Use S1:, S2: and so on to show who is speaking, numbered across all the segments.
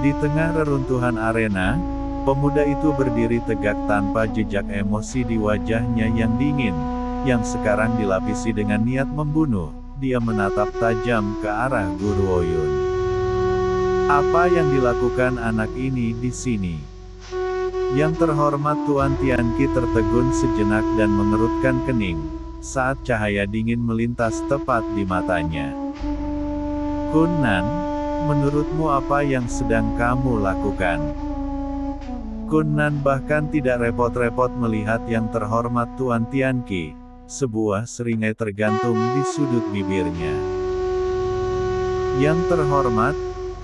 S1: Di tengah reruntuhan arena, pemuda itu berdiri tegak tanpa jejak emosi di wajahnya yang dingin, yang sekarang dilapisi dengan niat membunuh. Dia menatap tajam ke arah Guru Oyun. Apa yang dilakukan anak ini di sini? Yang terhormat Tuan Tianqi tertegun sejenak dan mengerutkan kening, saat cahaya dingin melintas tepat di matanya. Kun Nan, menurutmu apa yang sedang kamu lakukan? Kun Nan bahkan tidak repot-repot melihat yang terhormat Tuan Tianqi. Sebuah seringai tergantung di sudut bibirnya. Yang terhormat,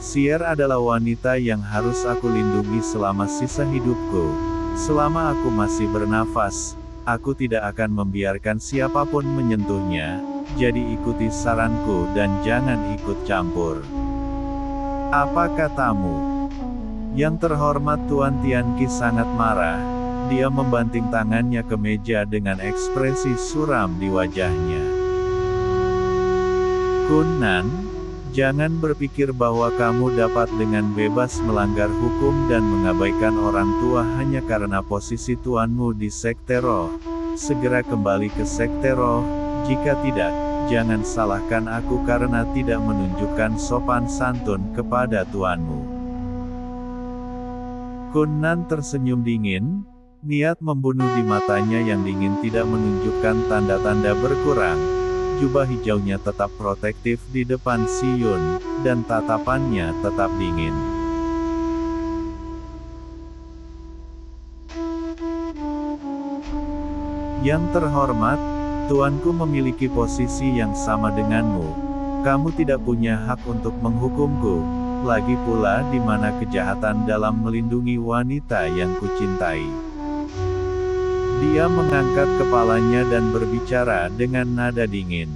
S1: Sier adalah wanita yang harus aku lindungi selama sisa hidupku. Selama aku masih bernafas, aku tidak akan membiarkan siapapun menyentuhnya. Jadi ikuti saranku dan jangan ikut campur. Apa katamu? Yang terhormat Tuan Tianqi sangat marah. Dia membanting tangannya ke meja dengan ekspresi suram di wajahnya. Kun Nan, jangan berpikir bahwa kamu dapat dengan bebas melanggar hukum dan mengabaikan orang tua hanya karena posisi tuanmu di Sekte Roh. Segera kembali ke Sekte Roh, jika tidak, jangan salahkan aku karena tidak menunjukkan sopan santun kepada tuanmu. Kun Nan tersenyum dingin. Niat membunuh di matanya yang dingin tidak menunjukkan tanda-tanda berkurang. Jubah hijaunya tetap protektif di depan Si Yun, dan tatapannya tetap dingin. Yang terhormat, tuanku memiliki posisi yang sama denganmu. Kamu tidak punya hak untuk menghukumku. Lagi pula di mana kejahatan dalam melindungi wanita yang kucintai. Dia mengangkat kepalanya dan berbicara dengan nada dingin.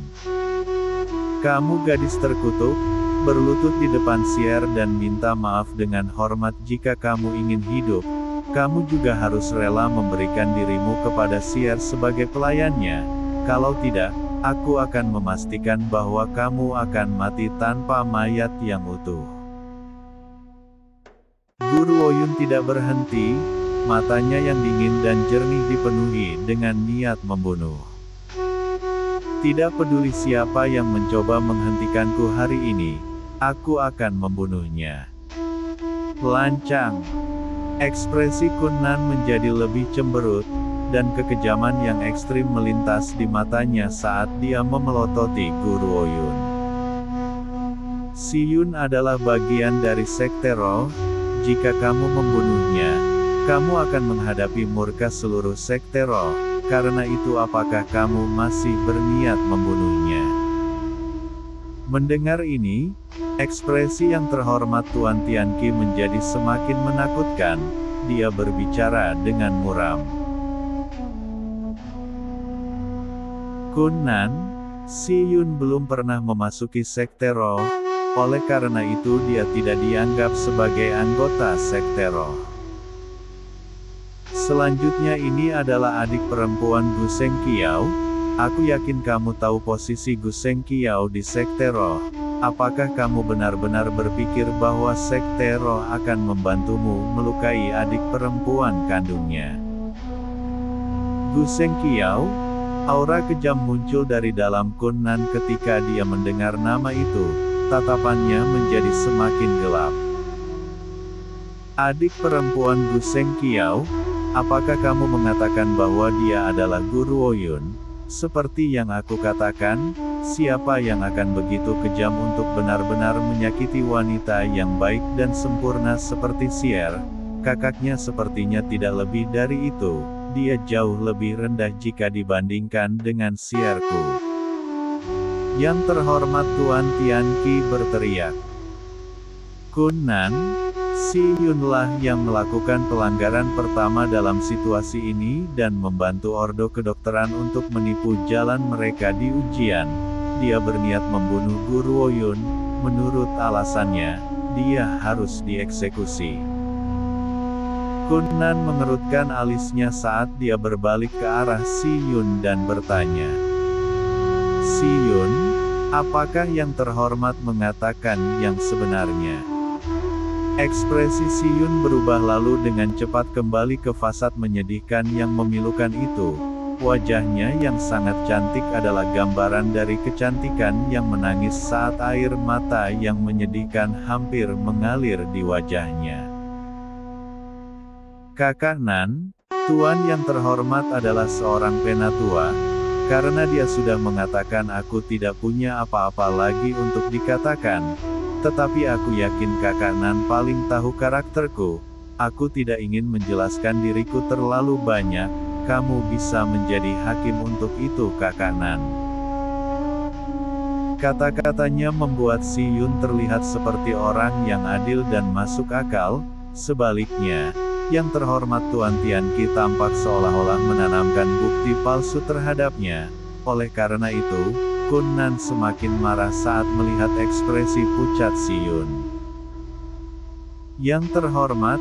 S1: Kamu gadis terkutuk, berlutut di depan Sier dan minta maaf dengan hormat jika kamu ingin hidup. Kamu juga harus rela memberikan dirimu kepada Sier sebagai pelayannya. Kalau tidak, aku akan memastikan bahwa kamu akan mati tanpa mayat yang utuh. Guru Oyun tidak berhenti. Matanya yang dingin dan jernih dipenuhi dengan niat membunuh. Tidak peduli siapa yang mencoba menghentikanku hari ini, aku akan membunuhnya. Lancang. Ekspresi Kun Nan menjadi lebih cemberut, dan kekejaman yang ekstrim melintas di matanya saat dia memelototi Guru Oyun. Si Yun adalah bagian dari Sekte Roh. Jika kamu membunuhnya, kamu akan menghadapi murka seluruh Sekte Roh. Karena itu apakah kamu masih berniat membunuhnya? Mendengar ini, ekspresi yang terhormat Tuan Tianqi menjadi semakin menakutkan. Dia berbicara dengan muram. Kun Nan, Si Yun belum pernah memasuki Sekte Roh. Oleh karena itu dia tidak dianggap sebagai anggota Sekte Roh. Selanjutnya ini adalah adik perempuan Gu Seng Qiao. Aku yakin kamu tahu posisi Gu Seng Qiao di Sekte Roh. Apakah kamu benar-benar berpikir bahwa Sekte Roh akan membantumu melukai adik perempuan kandungnya? Gu Seng Qiao? Aura kejam muncul dari dalam Kun Nan ketika dia mendengar nama itu. Tatapannya menjadi semakin gelap. Adik perempuan Gu Seng Qiao? Apakah kamu mengatakan bahwa dia adalah Guru Oyun? Seperti yang aku katakan, siapa yang akan begitu kejam untuk benar-benar menyakiti wanita yang baik dan sempurna seperti Sier? Kakaknya sepertinya tidak lebih dari itu. Dia jauh lebih rendah jika dibandingkan dengan Sierku. Yang terhormat Tuan Tianqi berteriak. Kun Nan, Si Yunlah yang melakukan pelanggaran pertama dalam situasi ini dan membantu Ordo Kedokteran untuk menipu jalan mereka di ujian. Dia berniat membunuh Guru Oyun. Menurut alasannya, dia harus dieksekusi. Kun Nan mengerutkan alisnya saat dia berbalik ke arah Si Yun dan bertanya. Si Yun, apakah yang terhormat mengatakan yang sebenarnya? Ekspresi Si Yun berubah lalu dengan cepat kembali ke fasad menyedihkan yang memilukan itu. Wajahnya yang sangat cantik adalah gambaran dari kecantikan yang menangis saat air mata yang menyedihkan hampir mengalir di wajahnya. Kakak Nan, Tuan yang terhormat adalah seorang penatua. Karena dia sudah mengatakan aku tidak punya apa-apa lagi untuk dikatakan. Tetapi aku yakin Kakak Nan paling tahu karakterku. Aku tidak ingin menjelaskan diriku terlalu banyak. Kamu bisa menjadi hakim untuk itu Kakak Nan. Kata-katanya membuat Si Yun terlihat seperti orang yang adil dan masuk akal. Sebaliknya, yang terhormat Tuan Tianqi tampak seolah-olah menanamkan bukti palsu terhadapnya. Oleh karena itu, Kun Nan semakin marah saat melihat ekspresi pucat Si Yun. Yang terhormat,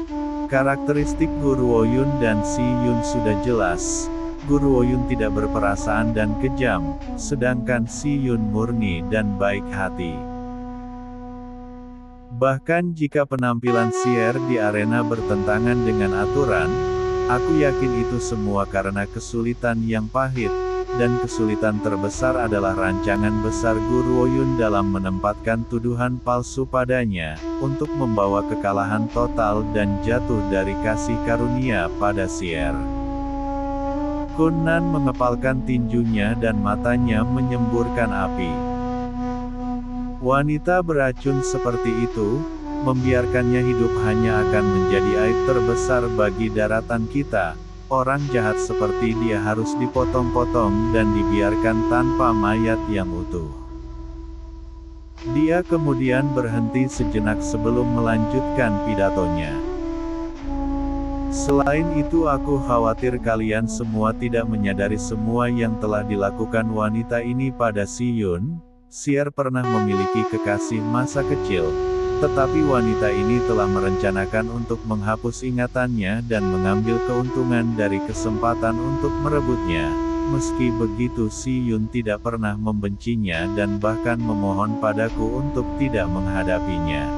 S1: karakteristik Guru Woyun dan Si Yun sudah jelas. Guru Woyun tidak berperasaan dan kejam, sedangkan Si Yun murni dan baik hati. Bahkan jika penampilan Sier di arena bertentangan dengan aturan, aku yakin itu semua karena kesulitan yang pahit, dan kesulitan terbesar adalah rancangan besar Guru Woyun dalam menempatkan tuduhan palsu padanya, untuk membawa kekalahan total dan jatuh dari kasih karunia pada Sier. Kun Nan mengepalkan tinjunya dan matanya menyemburkan api. Wanita beracun seperti itu, membiarkannya hidup hanya akan menjadi aib terbesar bagi daratan kita. Orang jahat seperti dia harus dipotong-potong dan dibiarkan tanpa mayat yang utuh. Dia kemudian berhenti sejenak sebelum melanjutkan pidatonya. Selain itu aku khawatir kalian semua tidak menyadari semua yang telah dilakukan wanita ini pada Si Yun. Sier pernah memiliki kekasih masa kecil, tetapi wanita ini telah merencanakan untuk menghapus ingatannya dan mengambil keuntungan dari kesempatan untuk merebutnya. Meski begitu Si Yun tidak pernah membencinya dan bahkan memohon padaku untuk tidak menghadapinya.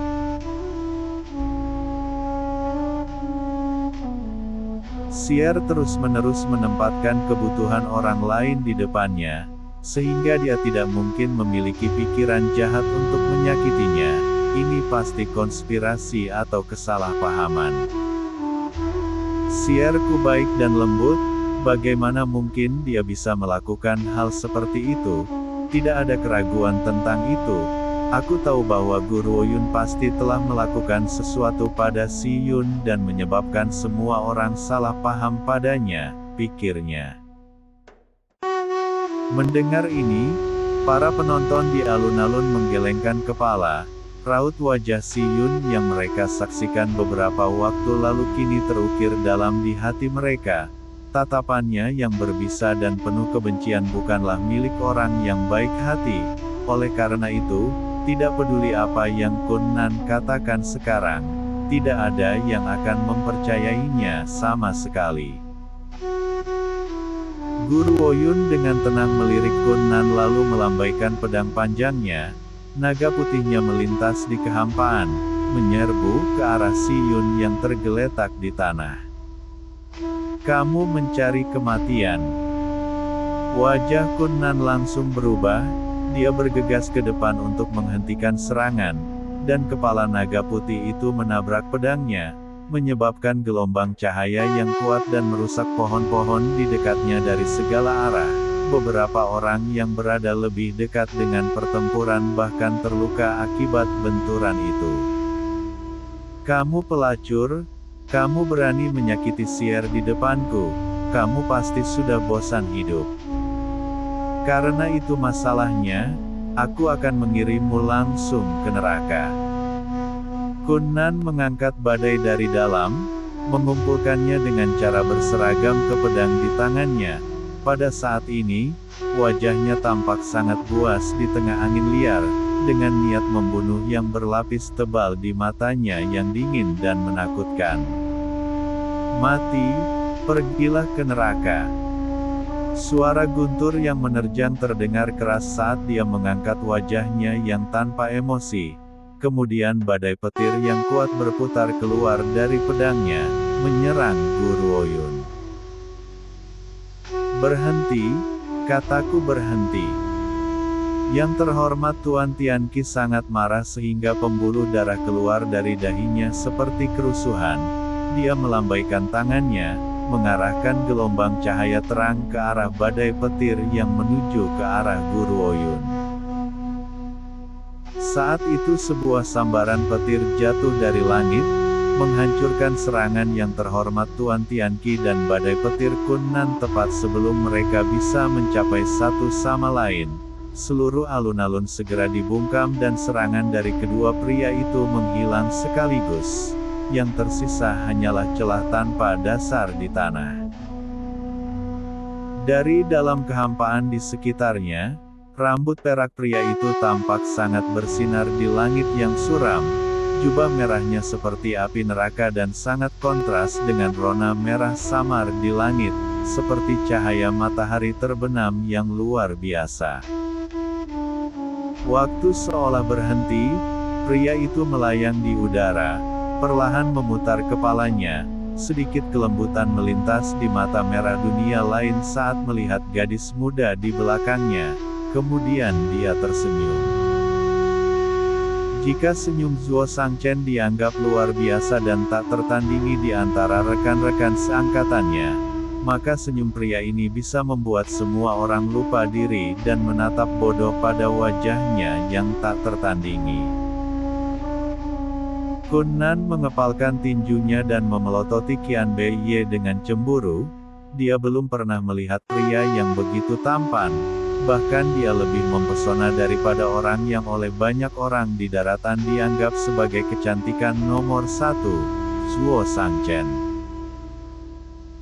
S1: Sier terus-menerus menempatkan kebutuhan orang lain di depannya, sehingga dia tidak mungkin memiliki pikiran jahat untuk menyakitinya. Ini pasti konspirasi atau kesalahpahaman. Sierku baik dan lembut, bagaimana mungkin dia bisa melakukan hal seperti itu? Tidak ada keraguan tentang itu. Aku tahu bahwa Guru Woyun pasti telah melakukan sesuatu pada Si Yun dan menyebabkan semua orang salah paham padanya, pikirnya. Mendengar ini, para penonton di alun-alun menggelengkan kepala. Raut wajah Si Yun yang mereka saksikan beberapa waktu lalu kini terukir dalam di hati mereka. Tatapannya yang berbisa dan penuh kebencian bukanlah milik orang yang baik hati. Oleh karena itu, tidak peduli apa yang Kun Nan katakan sekarang, tidak ada yang akan mempercayainya sama sekali. Guru Woyun dengan tenang melirik Kun Nan lalu melambaikan pedang panjangnya. Naga putihnya melintas di kehampaan, menyerbu ke arah Si Yun yang tergeletak di tanah. Kamu mencari kematian. Wajah Kun Nan langsung berubah, dia bergegas ke depan untuk menghentikan serangan, dan kepala naga putih itu menabrak pedangnya, menyebabkan gelombang cahaya yang kuat dan merusak pohon-pohon di dekatnya dari segala arah. Beberapa orang yang berada lebih dekat dengan pertempuran bahkan terluka akibat benturan itu. Kamu pelacur, kamu berani menyakiti Sier di depanku, kamu pasti sudah bosan hidup. Karena itu masalahnya, aku akan mengirimmu langsung ke neraka. Kun Nan mengangkat badai dari dalam, mengumpulkannya dengan cara berseragam ke pedang di tangannya. Pada saat ini, wajahnya tampak sangat buas di tengah angin liar, dengan niat membunuh yang berlapis tebal di matanya yang dingin dan menakutkan. Mati, pergilah ke neraka. Suara guntur yang menerjang terdengar keras saat dia mengangkat wajahnya yang tanpa emosi. kemudian badai petir yang kuat berputar keluar dari pedangnya, menyerang Guru Oyun. "Berhenti," kataku, "berhenti." Yang terhormat Tuan Tianqi sangat marah sehingga pembuluh darah keluar dari dahinya seperti kerusuhan. Dia melambaikan tangannya, mengarahkan gelombang cahaya terang ke arah badai petir yang menuju ke arah Guru Oyun. Saat itu sebuah sambaran petir jatuh dari langit, menghancurkan serangan yang terhormat Tuan Tianqi dan badai petir Kunnan tepat sebelum mereka bisa mencapai satu sama lain. Seluruh alun-alun segera dibungkam dan serangan dari kedua pria itu menghilang sekaligus. Yang tersisa hanyalah celah tanpa dasar di tanah. Dari dalam kehampaan di sekitarnya, rambut perak pria itu tampak sangat bersinar di langit yang suram. Jubah merahnya seperti api neraka dan sangat kontras dengan rona merah samar di langit, seperti cahaya matahari terbenam yang luar biasa. Waktu seolah berhenti, pria itu melayang di udara, perlahan memutar kepalanya. Sedikit kelembutan melintas di mata merah dunia lain saat melihat gadis muda di belakangnya. Kemudian dia tersenyum. Jika senyum Zuo Shangchen dianggap luar biasa dan tak tertandingi di antara rekan-rekan seangkatannya, maka senyum pria ini bisa membuat semua orang lupa diri dan menatap bodoh pada wajahnya yang tak tertandingi. Kunnan mengepalkan tinjunya dan memelototi Qian Bei Ye dengan cemburu. Dia belum pernah melihat pria yang begitu tampan. Bahkan dia lebih mempesona daripada orang yang oleh banyak orang di daratan dianggap sebagai kecantikan nomor satu, Zuo Shangchen.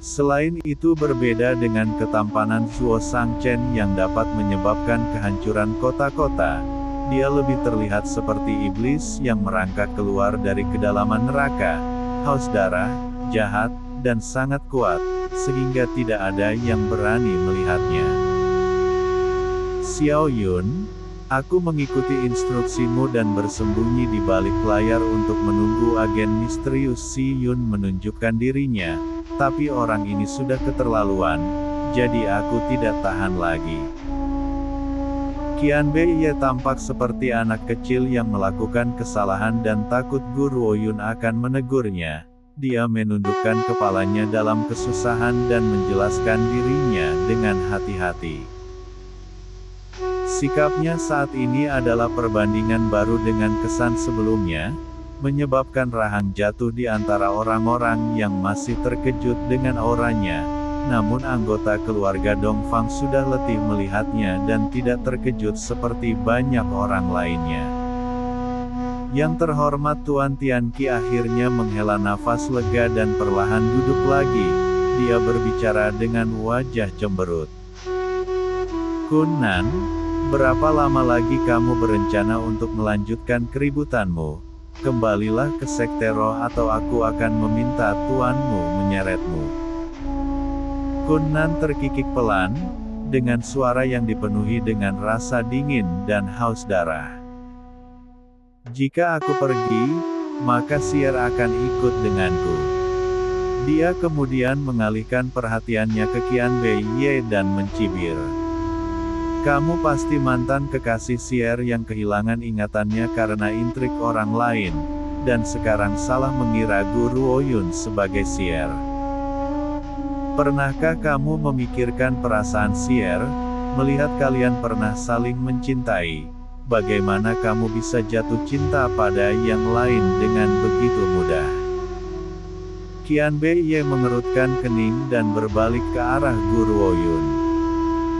S1: Selain itu berbeda dengan ketampanan Zuo Shangchen yang dapat menyebabkan kehancuran kota-kota, dia lebih terlihat seperti iblis yang merangkak keluar dari kedalaman neraka, haus darah, jahat, dan sangat kuat, sehingga tidak ada yang berani melihatnya. "Xiao Yun, aku mengikuti instruksimu dan bersembunyi di balik layar untuk menunggu agen misterius Si Yun menunjukkan dirinya. Tapi orang ini sudah keterlaluan, jadi aku tidak tahan lagi." Qian Bei Ye tampak seperti anak kecil yang melakukan kesalahan dan takut Guru Oyun akan menegurnya. Dia menundukkan kepalanya dalam kesusahan dan menjelaskan dirinya dengan hati-hati. Sikapnya saat ini adalah perbandingan baru dengan kesan sebelumnya, menyebabkan Rahang jatuh di antara orang-orang yang masih terkejut dengan auranya. Namun anggota keluarga Dongfang sudah letih melihatnya dan tidak terkejut seperti banyak orang lainnya. Yang terhormat Tuan Tianqi akhirnya menghela nafas lega dan perlahan duduk lagi. Dia berbicara dengan wajah cemberut. "Kunnan, berapa lama lagi kamu berencana untuk melanjutkan keributanmu? Kembalilah ke Sekte Roh atau aku akan meminta tuanmu menyeretmu." Kunnan terkikik pelan, dengan suara yang dipenuhi dengan rasa dingin dan haus darah. "Jika aku pergi, maka Sier akan ikut denganku." Dia kemudian mengalihkan perhatiannya ke Qian Bei Ye dan mencibir. "Kamu pasti mantan kekasih Sier yang kehilangan ingatannya karena intrik orang lain, dan sekarang salah mengira Guru Oyun sebagai Sier. Pernahkah kamu memikirkan perasaan Sier, melihat kalian pernah saling mencintai? Bagaimana kamu bisa jatuh cinta pada yang lain dengan begitu mudah?" Qian Bei Ye mengerutkan kening dan berbalik ke arah Guru Oyun.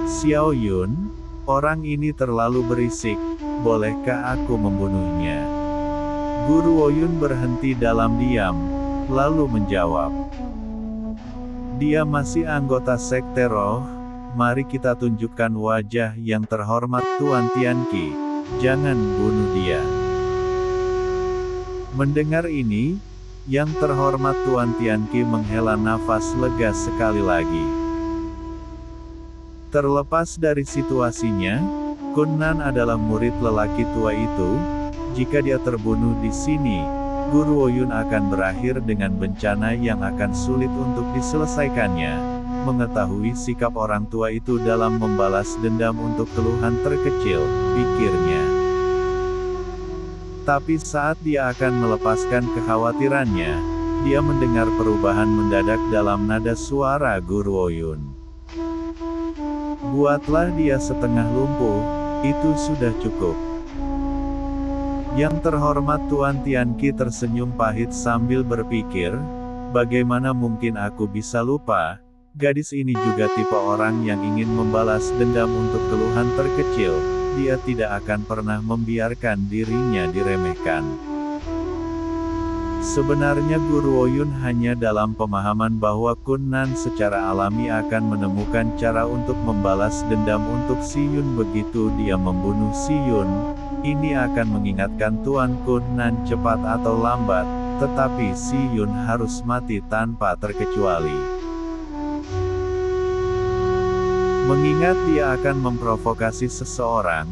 S1: "Xiao Yun, orang ini terlalu berisik, bolehkah aku membunuhnya?" Guru Oyun berhenti dalam diam, lalu menjawab. "Dia masih anggota Sekte Roh, mari kita tunjukkan wajah yang terhormat Tuan Tianqi, jangan bunuh dia." Mendengar ini, yang terhormat Tuan Tianqi menghela nafas lega sekali lagi. Terlepas dari situasinya, Kunnan adalah murid lelaki tua itu, Jika dia terbunuh di sini, Guruoyun akan berakhir dengan bencana yang akan sulit untuk diselesaikannya. Mengetahui sikap orang tua itu dalam membalas dendam untuk keluhan terkecil, pikirnya. Tapi saat dia akan melepaskan kekhawatirannya, dia mendengar perubahan mendadak dalam nada suara Guruoyun. Buatlah dia setengah lumpuh, itu sudah cukup. Yang terhormat Tuan Tianqi tersenyum pahit sambil berpikir, bagaimana mungkin aku bisa lupa, gadis ini juga tipe orang yang ingin membalas dendam untuk keluhan terkecil, dia tidak akan pernah membiarkan dirinya diremehkan. Sebenarnya Guruoyun hanya dalam pemahaman bahwa Kun Nan secara alami akan menemukan cara untuk membalas dendam untuk Si Yun. Begitu dia membunuh Si Yun, ini akan mengingatkan Tuan Kun Nan cepat atau lambat, tetapi Si Yun harus mati tanpa terkecuali. Mengingat dia akan memprovokasi seseorang,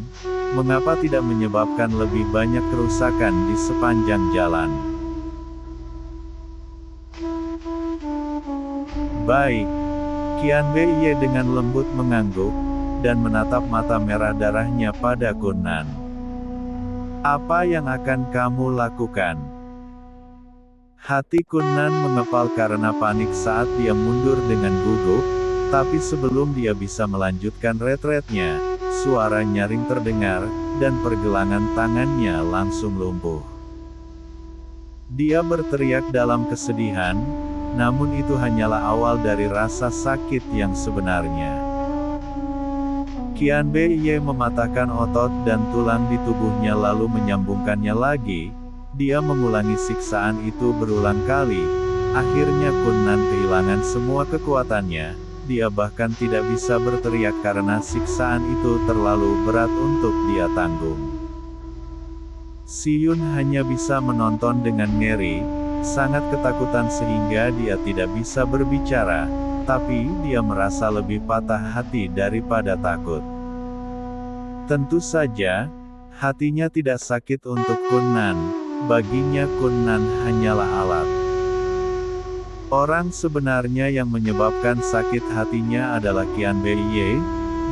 S1: mengapa tidak menyebabkan lebih banyak kerusakan di sepanjang jalan? Baik. Qian Bei dengan lembut mengangguk, dan menatap mata merah darahnya pada Kun Nan. Apa yang akan kamu lakukan? Hati Kun Nan mengepal karena panik saat dia mundur dengan gugup, tapi sebelum dia bisa melanjutkan retretnya, suara nyaring terdengar, dan pergelangan tangannya langsung lumpuh. Dia berteriak dalam kesedihan, namun itu hanyalah awal dari rasa sakit yang sebenarnya. Qian Bei mematahkan otot dan tulang di tubuhnya lalu menyambungkannya lagi. Dia mengulangi siksaan itu berulang kali. Akhirnya Kun Nan kehilangan semua kekuatannya. Dia bahkan tidak bisa berteriak karena siksaan itu terlalu berat untuk dia tanggung. Si Yun hanya bisa menonton dengan ngeri, sangat ketakutan sehingga dia tidak bisa berbicara, tapi dia merasa lebih patah hati daripada takut. Tentu saja, hatinya tidak sakit untuk Kun Nan, baginya Kun Nan hanyalah alat. Orang sebenarnya yang menyebabkan sakit hatinya adalah Qian Bei.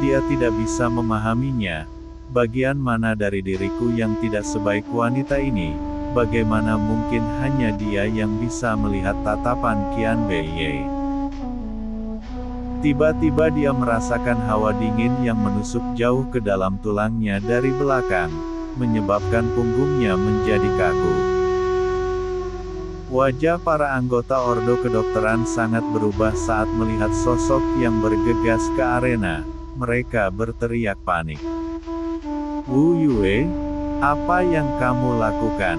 S1: Dia tidak bisa memahaminya. Bagian mana dari diriku yang tidak sebaik wanita ini? Bagaimana mungkin hanya dia yang bisa melihat tatapan Qian Bei? Tiba-tiba dia merasakan hawa dingin yang menusuk jauh ke dalam tulangnya dari belakang, menyebabkan punggungnya menjadi kaku. Wajah para anggota Ordo Kedokteran sangat berubah saat melihat sosok yang bergegas ke arena. Mereka berteriak panik. Wu Yue, apa yang kamu lakukan?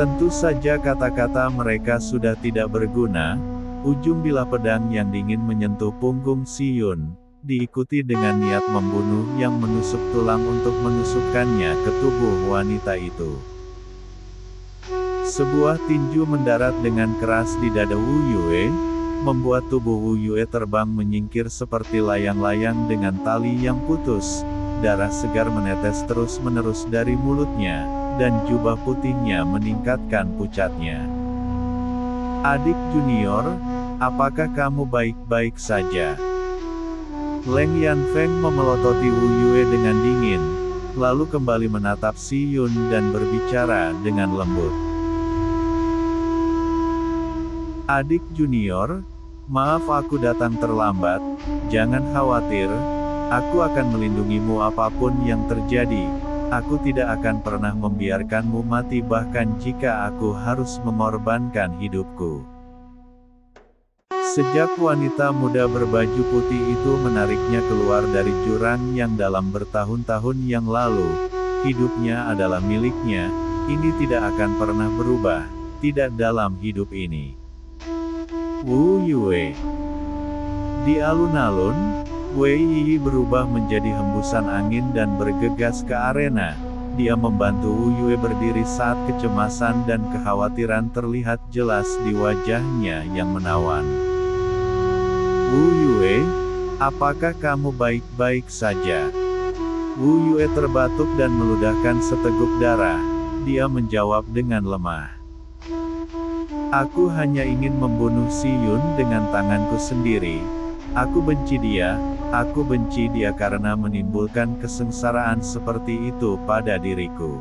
S1: Tentu saja kata-kata mereka sudah tidak berguna. Ujung bilah pedang yang dingin menyentuh punggung Si Yun, diikuti dengan niat membunuh yang menusuk tulang untuk menusukkannya ke tubuh wanita itu. Sebuah tinju mendarat dengan keras di dada Wu Yue, membuat tubuh Wu Yue terbang menyingkir seperti layang-layang dengan tali yang putus. Darah segar menetes terus-menerus dari mulutnya, dan jubah putihnya meningkatkan pucatnya. Adik junior, apakah kamu baik-baik saja? Leng Yanfeng memelototi Wu Yue dengan dingin, lalu kembali menatap Si Yun dan berbicara dengan lembut. Adik junior, maaf aku datang terlambat, jangan khawatir, aku akan melindungimu apapun yang terjadi, aku tidak akan pernah membiarkanmu mati bahkan jika aku harus mengorbankan hidupku. Sejak wanita muda berbaju putih itu menariknya keluar dari jurang yang dalam bertahun-tahun yang lalu, hidupnya adalah miliknya, ini tidak akan pernah berubah, tidak dalam hidup ini. Wu Yue. Di alun-alun, Wei Yi berubah menjadi hembusan angin dan bergegas ke arena. Dia membantu Wu Yue berdiri saat kecemasan dan kekhawatiran terlihat jelas di wajahnya yang menawan. Wu Yue, apakah kamu baik-baik saja? Wu Yue terbatuk dan meludahkan seteguk darah. Dia menjawab dengan lemah. Aku hanya ingin membunuh Si Yun dengan tanganku sendiri. Aku benci dia karena menimbulkan kesengsaraan seperti itu pada diriku.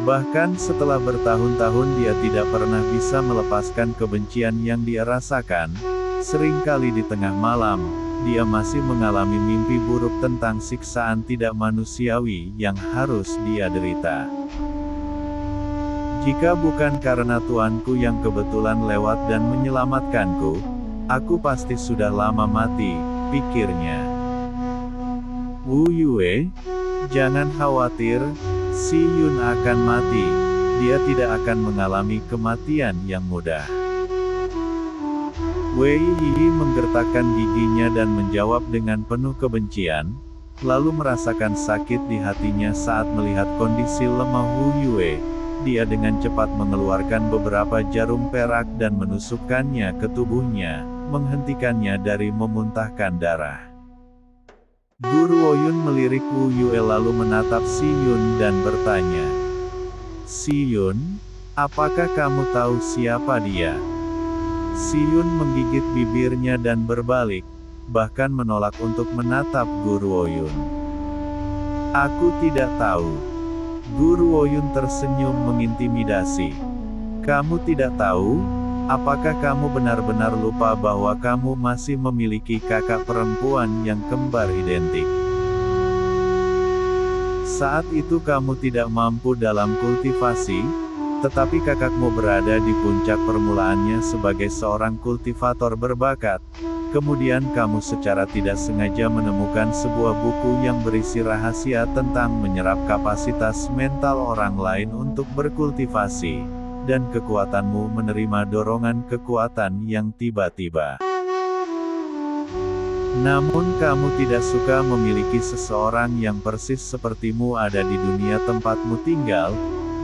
S1: Bahkan setelah bertahun-tahun dia tidak pernah bisa melepaskan kebencian yang dia rasakan. Seringkali di tengah malam, dia masih mengalami mimpi buruk tentang siksaan tidak manusiawi yang harus dia derita. Jika bukan karena tuanku yang kebetulan lewat dan menyelamatkanku, aku pasti sudah lama mati, pikirnya. Wu Yue, jangan khawatir, Si Yun akan mati. Dia tidak akan mengalami kematian yang mudah. Wei Yi menggertakkan giginya dan menjawab dengan penuh kebencian, lalu merasakan sakit di hatinya saat melihat kondisi lemah Wu Yue. Dia dengan cepat mengeluarkan beberapa jarum perak dan menusukkannya ke tubuhnya, menghentikannya dari memuntahkan darah. Guru Woyun melirik Wu Yue lalu menatap Si Yun dan bertanya, Si Yun, apakah kamu tahu siapa dia? Si Yun menggigit bibirnya dan berbalik, bahkan menolak untuk menatap Guru Woyun. Aku tidak tahu. Guru Woyun tersenyum mengintimidasi. Kamu tidak tahu? Apakah kamu benar-benar lupa bahwa kamu masih memiliki kakak perempuan yang kembar identik? Saat itu kamu tidak mampu dalam kultivasi, tetapi kakakmu berada di puncak permulaannya sebagai seorang kultivator berbakat. Kemudian kamu secara tidak sengaja menemukan sebuah buku yang berisi rahasia tentang menyerap kapasitas mental orang lain untuk berkultivasi, dan kekuatanmu menerima dorongan kekuatan yang tiba-tiba. Namun kamu tidak suka memiliki seseorang yang persis sepertimu ada di dunia tempatmu tinggal,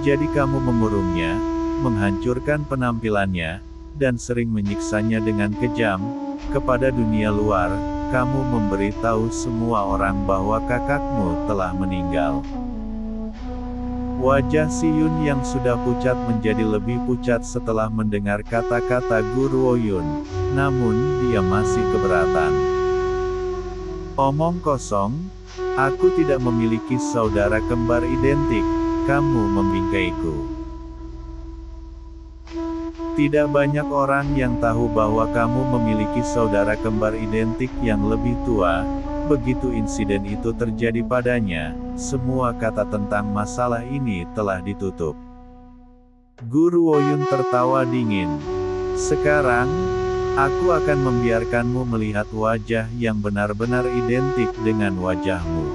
S1: jadi kamu mengurungnya, menghancurkan penampilannya, dan sering menyiksanya dengan kejam. Kepada dunia luar, kamu memberitahu semua orang bahwa kakakmu telah meninggal. Wajah Si Yun yang sudah pucat menjadi lebih pucat setelah mendengar kata-kata Guru Woyun, namun dia masih keberatan. Omong kosong, aku tidak memiliki saudara kembar identik, kamu membingkaiku. Tidak banyak orang yang tahu bahwa kamu memiliki saudara kembar identik yang lebih tua. Begitu insiden itu terjadi padanya, semua kata tentang masalah ini telah ditutup. Guru Woyun tertawa dingin. Sekarang, aku akan membiarkanmu melihat wajah yang benar-benar identik dengan wajahmu.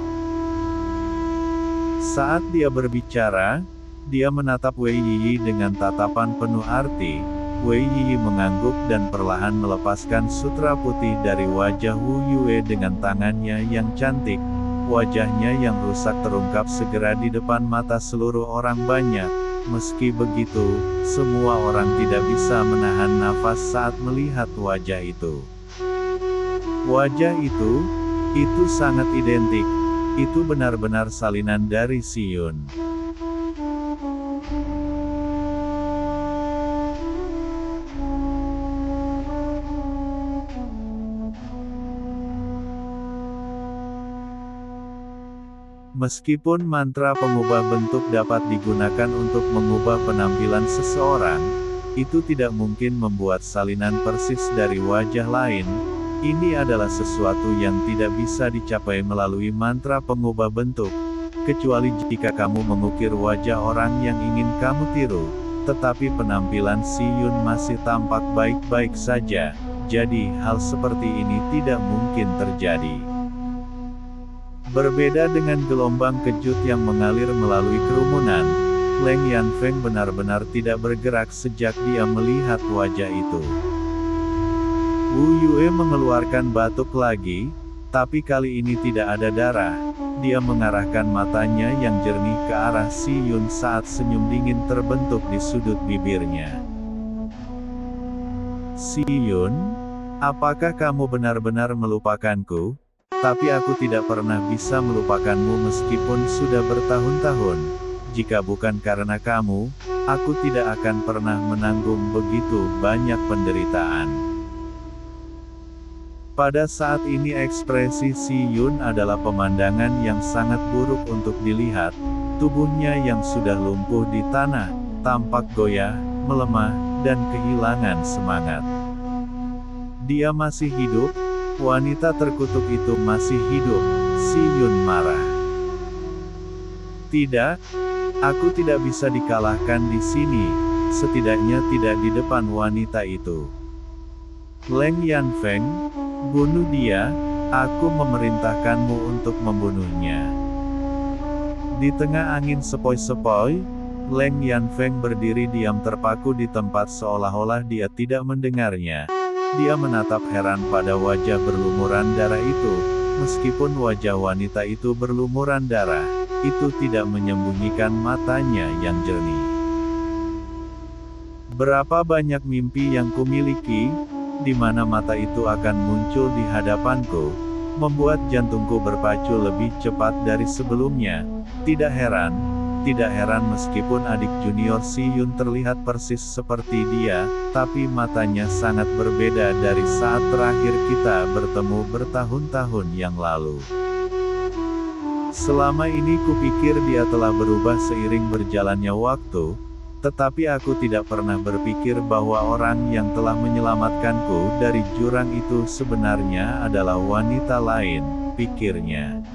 S1: Saat dia berbicara, dia menatap Wei Yi dengan tatapan penuh arti. Wei Yi mengangguk dan perlahan melepaskan sutra putih dari wajah Wu Yue dengan tangannya yang cantik. Wajahnya yang rusak terungkap segera di depan mata seluruh orang banyak. Meski begitu, semua orang tidak bisa menahan nafas saat melihat wajah itu. Wajah itu sangat identik. Itu benar-benar salinan dari Si Yun. Meskipun mantra pengubah bentuk dapat digunakan untuk mengubah penampilan seseorang, itu tidak mungkin membuat salinan persis dari wajah lain. Ini adalah sesuatu yang tidak bisa dicapai melalui mantra pengubah bentuk, kecuali jika kamu mengukir wajah orang yang ingin kamu tiru. Tetapi penampilan Si Yun masih tampak baik-baik saja, jadi hal seperti ini tidak mungkin terjadi. Berbeda dengan gelombang kejut yang mengalir melalui kerumunan, Leng Yanfeng benar-benar tidak bergerak sejak dia melihat wajah itu. Wu Yue mengeluarkan batuk lagi, tapi kali ini tidak ada darah. Dia mengarahkan matanya yang jernih ke arah Si Yun saat senyum dingin terbentuk di sudut bibirnya. Si Yun, apakah kamu benar-benar melupakanku? Tapi aku tidak pernah bisa melupakanmu meskipun sudah bertahun-tahun. Jika bukan karena kamu, aku tidak akan pernah menanggung begitu banyak penderitaan. Pada saat ini ekspresi Si Yun adalah pemandangan yang sangat buruk untuk dilihat. Tubuhnya yang sudah lumpuh di tanah, tampak goyah, melemah, dan kehilangan semangat. Dia masih hidup? Wanita terkutuk itu masih hidup. Si Yun marah. Tidak, aku tidak bisa dikalahkan di sini, setidaknya tidak di depan wanita itu. Leng Yanfeng, bunuh dia, aku memerintahkanmu untuk membunuhnya. Di tengah angin sepoi-sepoi, Leng Yanfeng berdiri diam terpaku di tempat seolah-olah dia tidak mendengarnya. Dia menatap heran pada wajah berlumuran darah itu. Meskipun wajah wanita itu berlumuran darah, itu tidak menyembunyikan matanya yang jernih. Berapa banyak mimpi yang kumiliki, di mana mata itu akan muncul di hadapanku, membuat jantungku berpacu lebih cepat dari sebelumnya. Tidak heran meskipun adik junior Si Yun terlihat persis seperti dia, tapi matanya sangat berbeda dari saat terakhir kita bertemu bertahun-tahun yang lalu. Selama ini kupikir dia telah berubah seiring berjalannya waktu, tetapi aku tidak pernah berpikir bahwa orang yang telah menyelamatkanku dari jurang itu sebenarnya adalah wanita lain, pikirnya.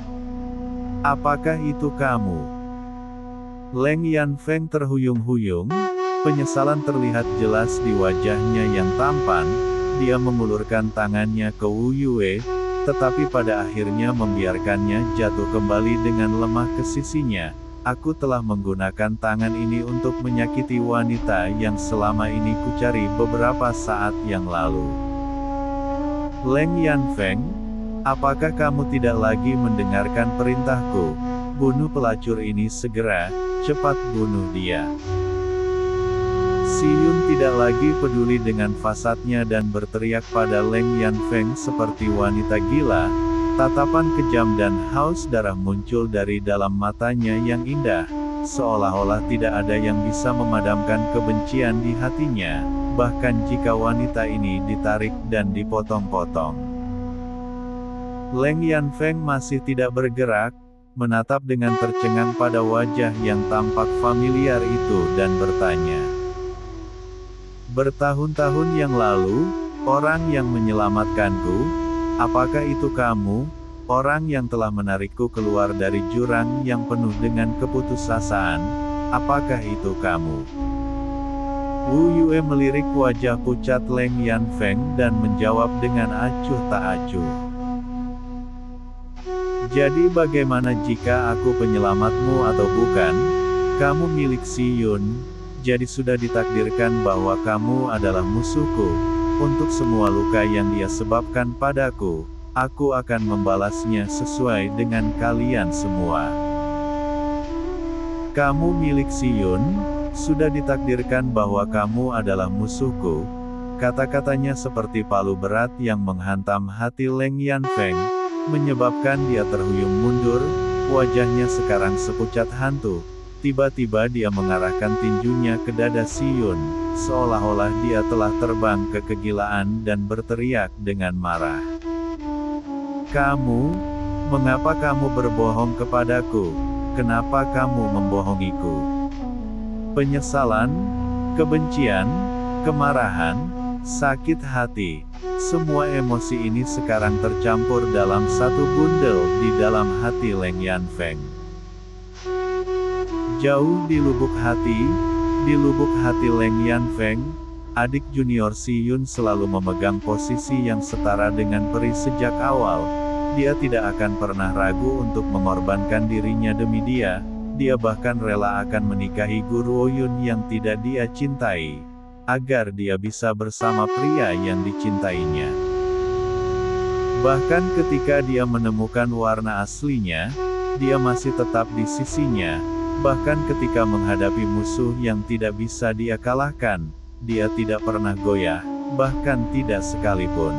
S1: Apakah itu kamu? Leng Yanfeng terhuyung-huyung, penyesalan terlihat jelas di wajahnya yang tampan. Dia mengulurkan tangannya ke Wu Yue, tetapi pada akhirnya membiarkannya jatuh kembali dengan lemah ke sisinya. Aku telah menggunakan tangan ini untuk menyakiti wanita yang selama ini kucari beberapa saat yang lalu. Leng Yanfeng, apakah kamu tidak lagi mendengarkan perintahku? Bunuh pelacur ini segera, cepat bunuh dia. Si Yun tidak lagi peduli dengan fasadnya dan berteriak pada Leng Yanfeng seperti wanita gila. Tatapan kejam dan haus darah muncul dari dalam matanya yang indah, seolah-olah tidak ada yang bisa memadamkan kebencian di hatinya, bahkan jika wanita ini ditarik dan dipotong-potong. Leng Yanfeng masih tidak bergerak, menatap dengan tercengang pada wajah yang tampak familiar itu dan bertanya. Bertahun-tahun yang lalu, orang yang menyelamatkanku, apakah itu kamu, orang yang telah menarikku keluar dari jurang yang penuh dengan keputusasaan? Apakah itu kamu? Wu Yue melirik wajah pucat Leng Yanfeng dan menjawab dengan acuh tak acuh. Jadi bagaimana jika aku penyelamatmu atau bukan? Kamu milik Si Yun, jadi sudah ditakdirkan bahwa kamu adalah musuhku. Untuk semua luka yang dia sebabkan padaku, aku akan membalasnya sesuai dengan kalian semua. Kamu milik Si Yun, sudah ditakdirkan bahwa kamu adalah musuhku. Kata-katanya seperti palu berat yang menghantam hati Leng Yanfeng, menyebabkan dia terhuyung mundur, wajahnya sekarang sepucat hantu. Tiba-tiba dia mengarahkan tinjunya ke dada Si Yun, seolah-olah dia telah terbang ke kegilaan dan berteriak dengan marah. Kamu, mengapa kamu berbohong kepadaku? Kenapa kamu membohongiku? Penyesalan, kebencian, kemarahan, sakit hati, semua emosi ini sekarang tercampur dalam satu bundel di dalam hati Leng Yanfeng. Jauh di lubuk hati Leng Yanfeng, adik junior Si Yun selalu memegang posisi yang setara dengan peri sejak awal. Dia tidak akan pernah ragu untuk mengorbankan dirinya demi dia. Dia bahkan rela akan menikahi Guru Oyun yang tidak dia cintai, agar dia bisa bersama pria yang dicintainya. Bahkan ketika dia menemukan warna aslinya, dia masih tetap di sisinya. Bahkan ketika menghadapi musuh yang tidak bisa dia kalahkan, dia tidak pernah goyah, bahkan tidak sekalipun.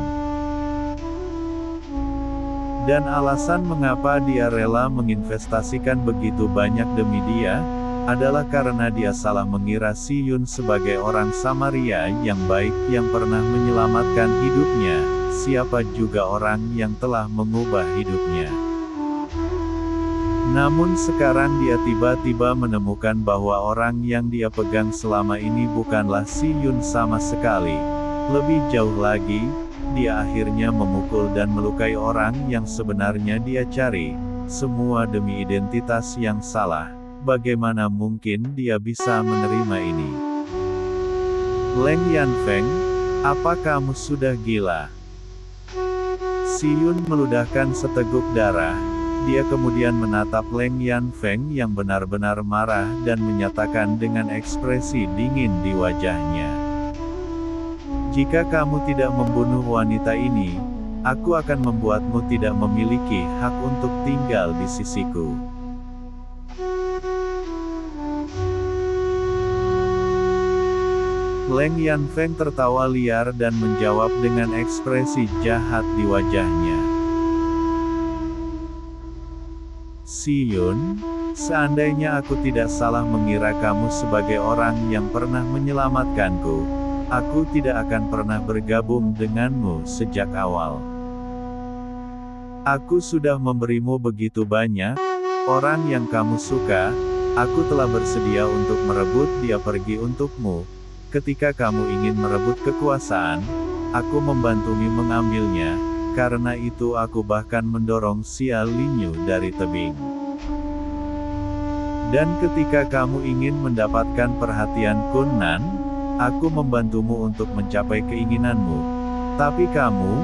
S1: Dan alasan mengapa dia rela menginvestasikan begitu banyak demi dia, adalah karena dia salah mengira Si Yun sebagai orang Samaria yang baik yang pernah menyelamatkan hidupnya, siapa juga orang yang telah mengubah hidupnya. Namun sekarang dia tiba-tiba menemukan bahwa orang yang dia pegang selama ini bukanlah Si Yun sama sekali. Lebih jauh lagi, dia akhirnya memukul dan melukai orang yang sebenarnya dia cari, semua demi identitas yang salah. Bagaimana mungkin dia bisa menerima ini? Leng Yanfeng, apa kamu sudah gila? Si Yun meludahkan seteguk darah. Dia kemudian menatap Leng Yanfeng yang benar-benar marah dan menyatakan dengan ekspresi dingin di wajahnya. Jika kamu tidak membunuh wanita ini, aku akan membuatmu tidak memiliki hak untuk tinggal di sisiku. Leng Yanfeng tertawa liar dan menjawab dengan ekspresi jahat di wajahnya. Si Yun, seandainya aku tidak salah mengira kamu sebagai orang yang pernah menyelamatkanku, aku tidak akan pernah bergabung denganmu sejak awal. Aku sudah memberimu begitu banyak orang yang kamu suka, aku telah bersedia untuk merebut dia pergi untukmu. Ketika kamu ingin merebut kekuasaan, aku membantumu mengambilnya, karena itu aku bahkan mendorong Xia Linyu dari tebing. Dan ketika kamu ingin mendapatkan perhatian Kun Nan, aku membantumu untuk mencapai keinginanmu. Tapi kamu,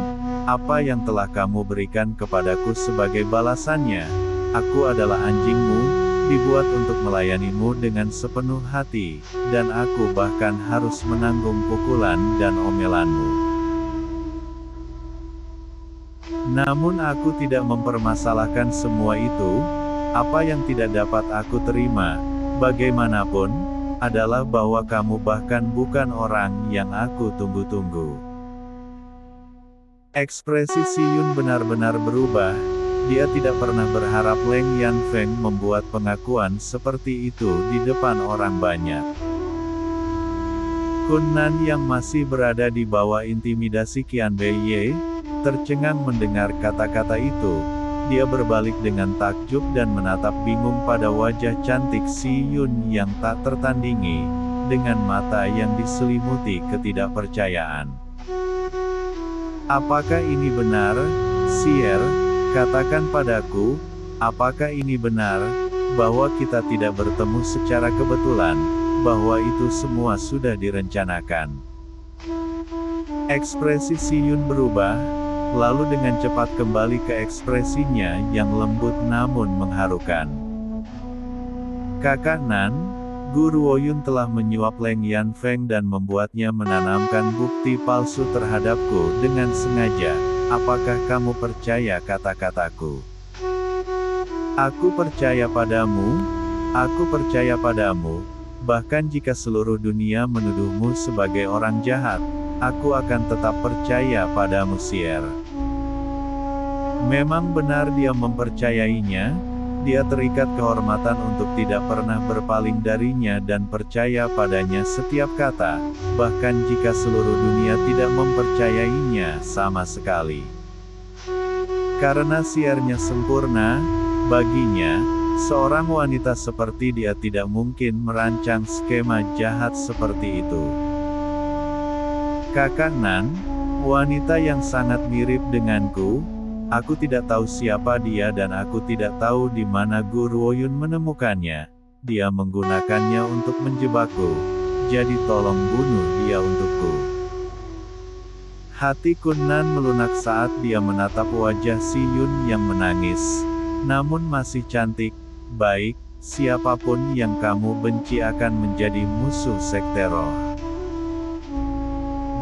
S1: apa yang telah kamu berikan kepadaku sebagai balasannya? Aku adalah anjingmu, dibuat untuk melayanimu dengan sepenuh hati, dan aku bahkan harus menanggung pukulan dan omelanmu. Namun aku tidak mempermasalahkan semua itu. Apa yang tidak dapat aku terima, bagaimanapun, adalah bahwa kamu bahkan bukan orang yang aku tunggu-tunggu. Ekspresi Si Yun benar-benar berubah. Dia tidak pernah berharap Leng Yanfeng membuat pengakuan seperti itu di depan orang banyak. Kun Nan yang masih berada di bawah intimidasi Qian Beiye, tercengang mendengar kata-kata itu. Dia berbalik dengan takjub dan menatap bingung pada wajah cantik Si Yun yang tak tertandingi, dengan mata yang diselimuti ketidakpercayaan. Apakah ini benar, Sier? Katakan padaku, apakah ini benar, bahwa kita tidak bertemu secara kebetulan, bahwa itu semua sudah direncanakan? Ekspresi Si Yun berubah, lalu dengan cepat kembali ke ekspresinya yang lembut namun mengharukan. Kakak Nan, Guru Woyun telah menyuap Leng Yanfeng dan membuatnya menanamkan bukti palsu terhadapku dengan sengaja. Apakah kamu percaya kata-kataku? Aku percaya padamu, bahkan jika seluruh dunia menuduhmu sebagai orang jahat, aku akan tetap percaya padamu Sier. Memang benar dia mempercayainya, dia terikat kehormatan untuk tidak pernah berpaling darinya dan percaya padanya setiap kata, bahkan jika seluruh dunia tidak mempercayainya sama sekali. Karena Siernya sempurna, baginya, seorang wanita seperti dia tidak mungkin merancang skema jahat seperti itu. Kakak Nan, wanita yang sangat mirip denganku, aku tidak tahu siapa dia dan aku tidak tahu di mana Guru Woyun menemukannya. Dia menggunakannya untuk menjebakku. Jadi tolong bunuh dia untukku. Hati Kun Nan melunak saat dia menatap wajah Si Yun yang menangis. Namun masih cantik, baik, siapapun yang kamu benci akan menjadi musuh sekte roh.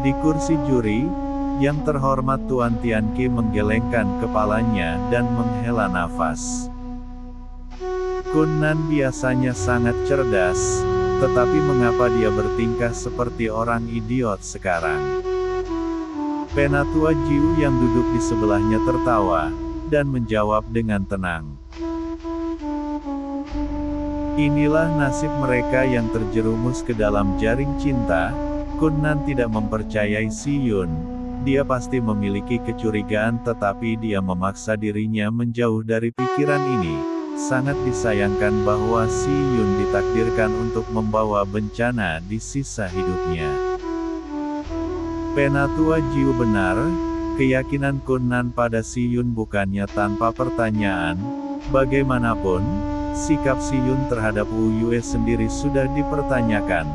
S1: Di kursi juri, yang terhormat Tuan Tianqi menggelengkan kepalanya dan menghela nafas. Kun Nan biasanya sangat cerdas, tetapi mengapa dia bertingkah seperti orang idiot sekarang? Penatua Jiu yang duduk di sebelahnya tertawa. dan menjawab dengan tenang. Inilah nasib mereka yang terjerumus ke dalam jaring cinta. Kun Nan tidak mempercayai Si Yun. Dia pasti memiliki kecurigaan, tetapi dia memaksa dirinya menjauh dari pikiran ini. Sangat disayangkan bahwa Si Yun ditakdirkan untuk membawa bencana di sisa hidupnya. Penatua Jiu benar, keyakinan Kun Nan pada Si Yun bukannya tanpa pertanyaan. Bagaimanapun, sikap Si Yun terhadap Wu Yue sendiri sudah dipertanyakan.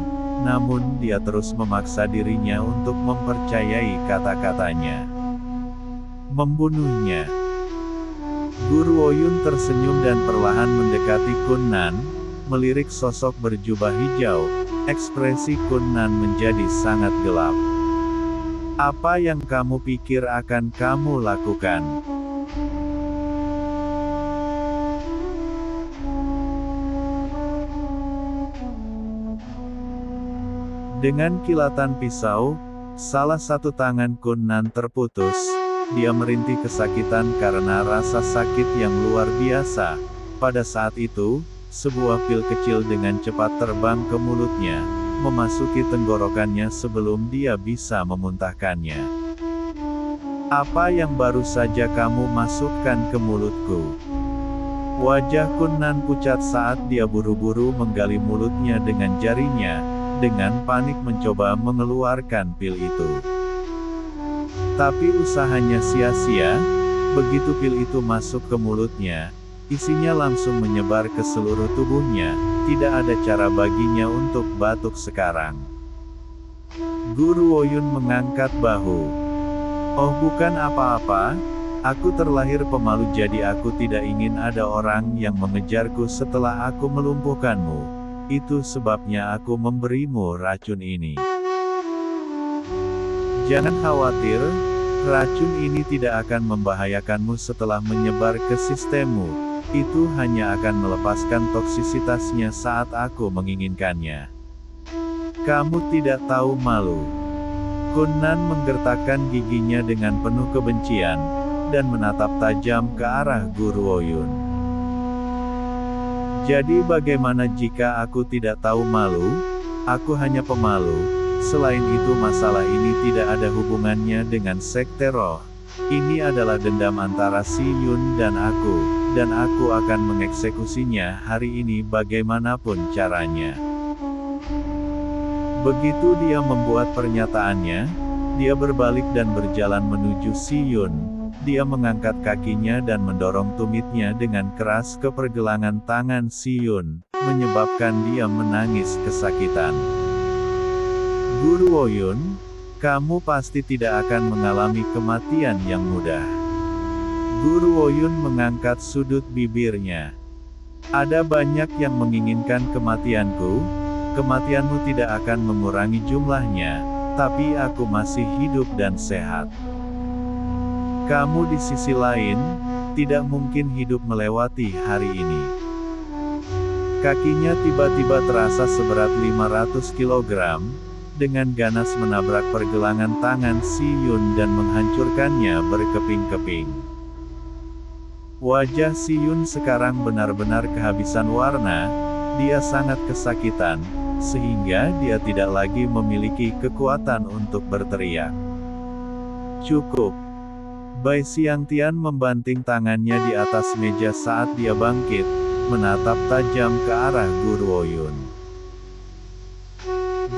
S1: Namun dia terus memaksa dirinya untuk mempercayai kata-katanya. Membunuhnya. Guru Woyun tersenyum dan perlahan mendekati Kun Nan, melirik sosok berjubah hijau. Ekspresi Kun Nan menjadi sangat gelap. Apa yang kamu pikir akan kamu lakukan? Dengan kilatan pisau, salah satu tangan Kun Nan terputus. Dia merintih kesakitan karena rasa sakit yang luar biasa. Pada saat itu, sebuah pil kecil dengan cepat terbang ke mulutnya, memasuki tenggorokannya sebelum dia bisa memuntahkannya. Apa yang baru saja kamu masukkan ke mulutku? Wajah Kun Nan pucat saat dia buru-buru menggali mulutnya dengan jarinya. Dengan panik mencoba mengeluarkan pil itu. Tapi usahanya sia-sia. Begitu pil itu masuk ke mulutnya, isinya langsung menyebar ke seluruh tubuhnya. Tidak ada cara baginya untuk batuk sekarang. Guru Woyun mengangkat bahu. Oh, bukan apa-apa. Aku terlahir pemalu, jadi aku tidak ingin ada orang yang mengejarku setelah aku melumpuhkanmu. Itu sebabnya aku memberimu racun ini. Jangan khawatir, racun ini tidak akan membahayakanmu setelah menyebar ke sistemmu. Itu hanya akan melepaskan toksisitasnya saat aku menginginkannya. Kamu tidak tahu malu. Kun Nan menggertakkan giginya dengan penuh kebencian, dan menatap tajam ke arah Guru Woyun. Jadi bagaimana jika aku tidak tahu malu? Aku hanya pemalu. Selain itu masalah ini tidak ada hubungannya dengan sekte roh. Ini adalah dendam antara Si Yun dan aku akan mengeksekusinya hari ini bagaimanapun caranya. Begitu dia membuat pernyataannya, dia berbalik dan berjalan menuju Si Yun. Dia mengangkat kakinya dan mendorong tumitnya dengan keras ke pergelangan tangan Si Yun, menyebabkan dia menangis kesakitan. Guru Woyun, kamu pasti tidak akan mengalami kematian yang mudah. Guru Woyun mengangkat sudut bibirnya. Ada banyak yang menginginkan kematianku. Kematianmu tidak akan mengurangi jumlahnya, tapi aku masih hidup dan sehat. Kamu di sisi lain, tidak mungkin hidup melewati hari ini. Kakinya tiba-tiba terasa seberat 500 kg, dengan ganas menabrak pergelangan tangan Si Yun dan menghancurkannya berkeping-keping. Wajah Si Yun sekarang benar-benar kehabisan warna, dia sangat kesakitan, sehingga dia tidak lagi memiliki kekuatan untuk berteriak. Cukup. Bai Xiangtian membanting tangannya di atas meja saat dia bangkit, menatap tajam ke arah Guru Woyun.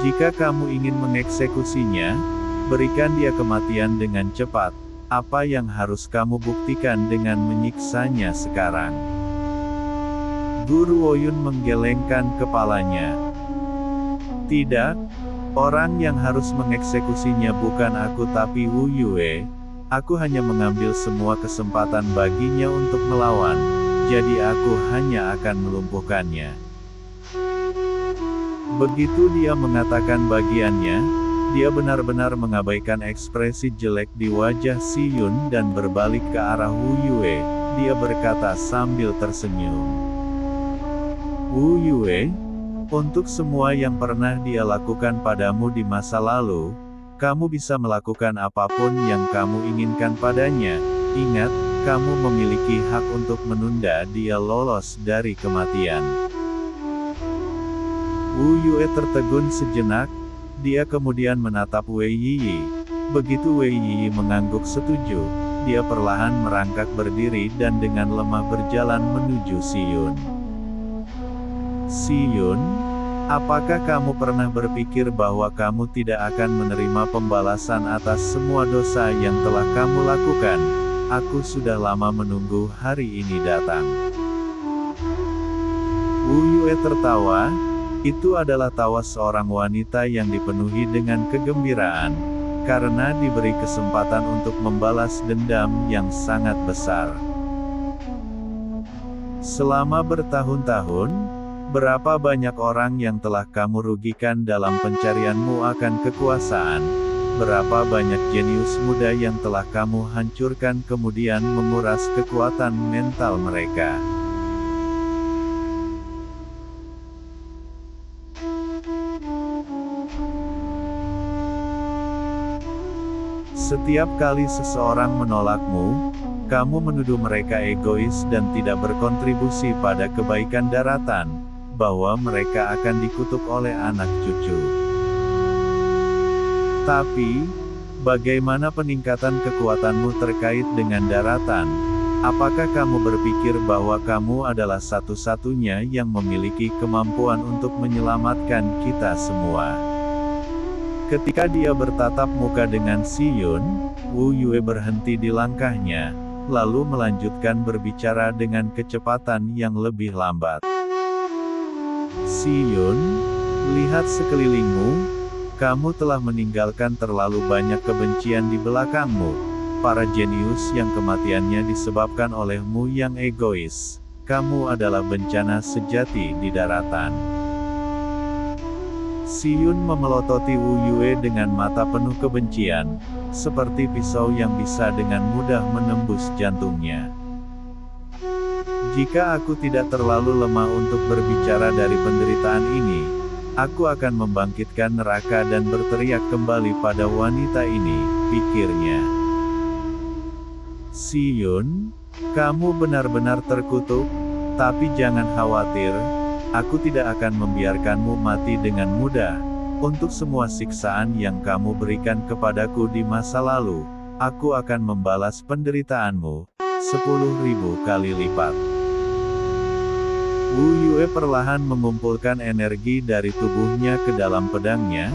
S1: Jika kamu ingin mengeksekusinya, berikan dia kematian dengan cepat. Apa yang harus kamu buktikan dengan menyiksanya sekarang? Guru Woyun menggelengkan kepalanya. Tidak, orang yang harus mengeksekusinya bukan aku tapi Wu Yue. Aku hanya mengambil semua kesempatan baginya untuk melawan, jadi aku hanya akan melumpuhkannya. Begitu dia mengatakan bagiannya, dia benar-benar mengabaikan ekspresi jelek di wajah Si Yun dan berbalik ke arah Wu Yue. Dia berkata sambil tersenyum. Wu Yue, untuk semua yang pernah dia lakukan padamu di masa lalu, kamu bisa melakukan apapun yang kamu inginkan padanya. Ingat, kamu memiliki hak untuk menunda dia lolos dari kematian. Wu Yue tertegun sejenak, dia kemudian menatap Wei Yiyi. Begitu Wei Yiyi mengangguk setuju, dia perlahan merangkak berdiri dan dengan lemah berjalan menuju Si Yun. Si Yun, apakah kamu pernah berpikir bahwa kamu tidak akan menerima pembalasan atas semua dosa yang telah kamu lakukan? Aku sudah lama menunggu hari ini datang. Wu Yue tertawa, itu adalah tawa seorang wanita yang dipenuhi dengan kegembiraan, karena diberi kesempatan untuk membalas dendam yang sangat besar. Selama bertahun-tahun, berapa banyak orang yang telah kamu rugikan dalam pencarianmu akan kekuasaan? Berapa banyak jenius muda yang telah kamu hancurkan kemudian menguras kekuatan mental mereka? Setiap kali seseorang menolakmu, kamu menuduh mereka egois dan tidak berkontribusi pada kebaikan daratan, bahwa mereka akan dikutuk oleh anak cucu. Tapi, bagaimana peningkatan kekuatanmu terkait dengan daratan? Apakah kamu berpikir bahwa kamu adalah satu-satunya yang memiliki kemampuan untuk menyelamatkan kita semua? Ketika dia bertatap muka dengan Si Yun, Wu Yue berhenti di langkahnya, lalu melanjutkan berbicara dengan kecepatan yang lebih lambat. Si Yun, lihat sekelilingmu. Kamu telah meninggalkan terlalu banyak kebencian di belakangmu. Para jenius yang kematiannya disebabkan olehmu yang egois. Kamu adalah bencana sejati di daratan. Si Yun memelototi Wu Yue dengan mata penuh kebencian, seperti pisau yang bisa dengan mudah menembus jantungnya. Jika aku tidak terlalu lemah untuk berbicara dari penderitaan ini, aku akan membangkitkan neraka dan berteriak kembali pada wanita ini, pikirnya. Si Yun, kamu benar-benar terkutuk, tapi jangan khawatir, aku tidak akan membiarkanmu mati dengan mudah. Untuk semua siksaan yang kamu berikan kepadaku di masa lalu, aku akan membalas penderitaanmu 10.000 kali lipat. Wu Yue perlahan mengumpulkan energi dari tubuhnya ke dalam pedangnya,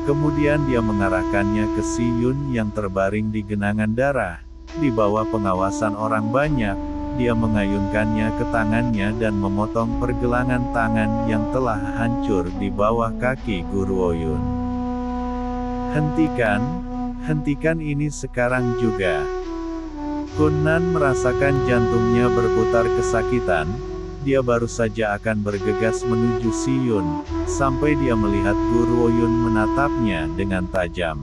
S1: kemudian dia mengarahkannya ke Si Yun yang terbaring di genangan darah. Di bawah pengawasan orang banyak, dia mengayunkannya ke tangannya dan memotong pergelangan tangan yang telah hancur di bawah kaki Guru Oyun. Hentikan ini sekarang juga. Kun Nan merasakan jantungnya berputar kesakitan. Dia baru saja akan bergegas menuju Si Yun, sampai dia melihat Guru Oyun menatapnya dengan tajam.